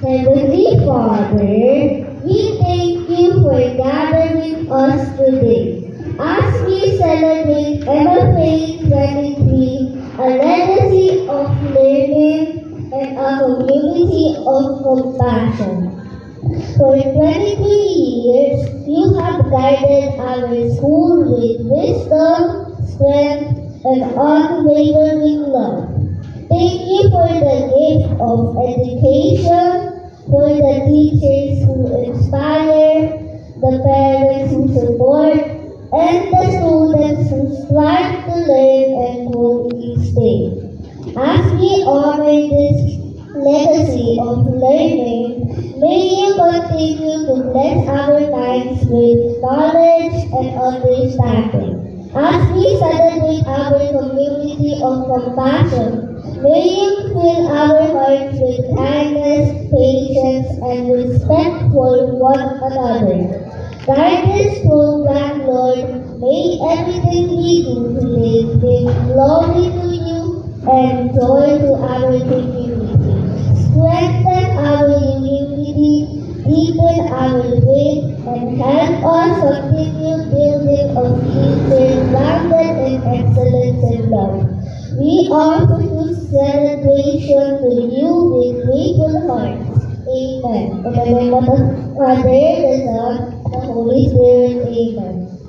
Heavenly Father, we thank you for gathering us today. As we celebrate MFA 23, a legacy of learning and a community of compassion. For 23 years, you have guided our school with wisdom, strength, and unwavering love. Thank you for the gift of education, for the teachers who inspire, the parents who support, and the students who strive to learn and grow each day. As we honor this legacy of learning, may you continue to bless our lives with knowledge and understanding. As we celebrate our community of compassion, may you fill our hearts with kindness, patience, and respect for one another. Guide this program, Lord. May everything we do today bring glory to you and joy to our community. Strengthen our unity, deepen our faith, and help us continue building a future grounded in excellence and love. We offer this celebration to you with grateful hearts. Amen. In the name of the Father, the Son, and the Holy Spirit. Amen.